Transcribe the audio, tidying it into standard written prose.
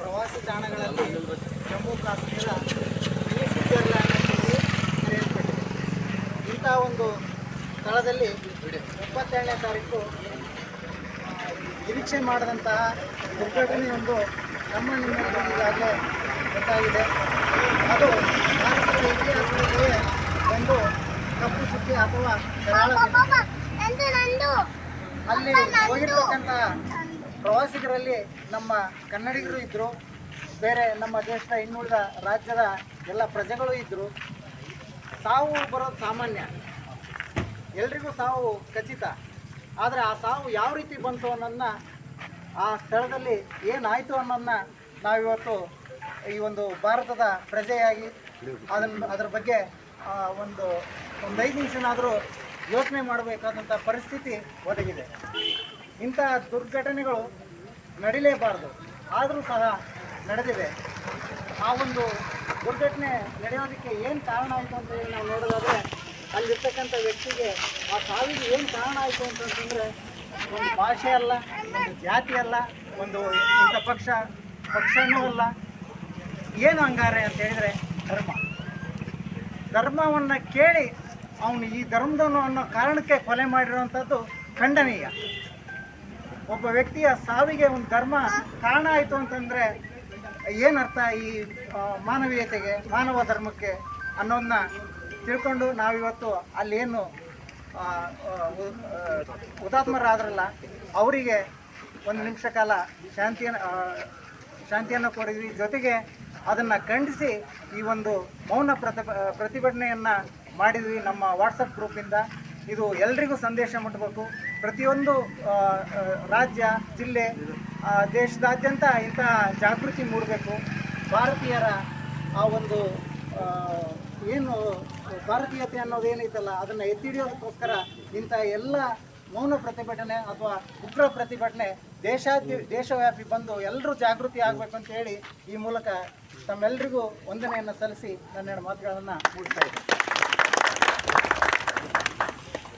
ಪ್ರವಾಸಿ ತಾಣಗಳಲ್ಲಿ Jammu Kashmir mini Switzerland ಎಂದು ಕರೆಯಲ್ಪಟ್ಟಿದೆ. ಇಂಥ ಒಂದು ಸ್ಥಳದಲ್ಲಿ 27ನೇ ತಾರೀಕು ನಿರೀಕ್ಷೆ ಮಾಡಿದಂತಹ ದುರ್ಘಟನೆಯೊಂದು ನಿಮ್ಮೆಲ್ಲರಿಗೂ ಈಗಾಗಲೇ ಗೊತ್ತಾಗಿದೆ. ಅದು ಭಾರತದ ಇತಿಹಾಸದಲ್ಲಿಯೇ ಒಂದು ಕಪ್ಪು ಚುಕ್ಕಿ ಅಥವಾ ಕರಾಳ. ಅಲ್ಲಿ ಹೋಗಿರ್ತಕ್ಕಂಥ ಪ್ರವಾಸಿಗರಲ್ಲಿ ನಮ್ಮ ಕನ್ನಡಿಗರು ಇದ್ದರು, ಬೇರೆ ನಮ್ಮ ದೇಶದ ಇನ್ನುಳಿದ ರಾಜ್ಯದ ಎಲ್ಲ ಪ್ರಜೆಗಳು ಇದ್ದರು. ಸಾವು ಬರೋದು ಸಾಮಾನ್ಯ, ಎಲ್ರಿಗೂ ಸಾವು ಖಚಿತ. ಆದರೆ ಆ ಸಾವು ಯಾವ ರೀತಿ ಬಂತು ಅನ್ನೋದನ್ನ, ಆ ಸ್ಥಳದಲ್ಲಿ ಏನಾಯಿತು ಅನ್ನೋದನ್ನ ನಾವಿವತ್ತು ಈ ಒಂದು ಭಾರತದ ಪ್ರಜೆಯಾಗಿ ಅದರ ಬಗ್ಗೆ ಒಂದು 5 ನಿಮಿಷನಾದರೂ ಯೋಚನೆ ಮಾಡಬೇಕಾದಂಥ ಪರಿಸ್ಥಿತಿ ಒದಗಿದೆ. ಇಂಥ ದುರ್ಘಟನೆಗಳು ನಡೀಲೇಬಾರ್ದು, ಆದರೂ ಸಹ ನಡೆದಿದೆ. ಆ ಒಂದು ದುರ್ಘಟನೆ ನಡೆಯೋದಕ್ಕೆ ಏನು ಕಾರಣ ಆಯಿತು ಅಂತ ಹೇಳಿ ನಾವು ನೋಡೋದಾದರೆ, ಅಲ್ಲಿರ್ತಕ್ಕಂಥ ವ್ಯಕ್ತಿಗೆ ಆ ಸಾವಿಗೆ ಏನು ಕಾರಣ ಆಯಿತು ಅಂತಂತಂದರೆ, ಒಂದು ಭಾಷೆ ಅಲ್ಲ, ಒಂದು ಜಾತಿ ಅಲ್ಲ, ಒಂದು ಇಂಥ ಪಕ್ಷನೂ ಅಲ್ಲ. ಏನು ಹಂಗಾರೆ ಅಂತ ಹೇಳಿದರೆ ಧರ್ಮವನ್ನು ಕೇಳಿ ಅವನು ಈ ಧರ್ಮದವನು ಅನ್ನೋ ಕಾರಣಕ್ಕೆ ಕೊಲೆ ಮಾಡಿರುವಂಥದ್ದು ಖಂಡನೀಯ. ಒಬ್ಬ ವ್ಯಕ್ತಿಯ ಸಾವಿಗೆ ಒಂದು ಧರ್ಮ ಕಾರಣ ಆಯಿತು ಅಂತಂದರೆ ಏನರ್ಥ ಈ ಮಾನವೀಯತೆಗೆ, ಮಾನವ ಧರ್ಮಕ್ಕೆ ಅನ್ನೋದನ್ನ ತಿಳ್ಕೊಂಡು ನಾವಿವತ್ತು ಅಲ್ಲೇನು ಹುತಾತ್ಮರಾದ್ರಲ್ಲ ಅವರಿಗೆ 1 ನಿಮಿಷ ಕಾಲ ಶಾಂತಿಯನ್ನು ಕೊಡಿದ್ವಿ. ಜೊತೆಗೆ ಅದನ್ನು ಖಂಡಿಸಿ ಈ ಒಂದು ಮೌನ ಪ್ರತಿಭಟನೆಯನ್ನು ಮಾಡಿದ್ವಿ ನಮ್ಮ ವಾಟ್ಸಪ್ ಗ್ರೂಪಿಂದ. ಇದು ಎಲ್ರಿಗೂ ಸಂದೇಶ ಮುಟ್ಟಬೇಕು. ಪ್ರತಿಯೊಂದು ರಾಜ್ಯ, ಜಿಲ್ಲೆ, ದೇಶದಾದ್ಯಂತ ಇಂಥ ಜಾಗೃತಿ ಮೂಡಬೇಕು. ಭಾರತೀಯರ ಆ ಒಂದು ಏನು ಭಾರತೀಯತೆ ಅನ್ನೋದೇನೈತಲ್ಲ ಅದನ್ನು ಎತ್ತಿಡಿಯೋದಕ್ಕೋಸ್ಕರ ಇಂಥ ಎಲ್ಲ ಮೌನ ಪ್ರತಿಭಟನೆ ಅಥವಾ ಉಗ್ರ ಪ್ರತಿಭಟನೆ ದೇಶವ್ಯಾಪಿ ಬಂದು ಎಲ್ಲರೂ ಜಾಗೃತಿ ಆಗಬೇಕು ಅಂತ ಹೇಳಿ ಈ ಮೂಲಕ ತಮ್ಮೆಲ್ಲರಿಗೂ ವಂದನೆಯನ್ನು ಸಲ್ಲಿಸಿ ನನ್ನ ಮಾತುಗಳನ್ನು ಮುಗಿಸ್ತಾ ಇದ್ದೀನಿ.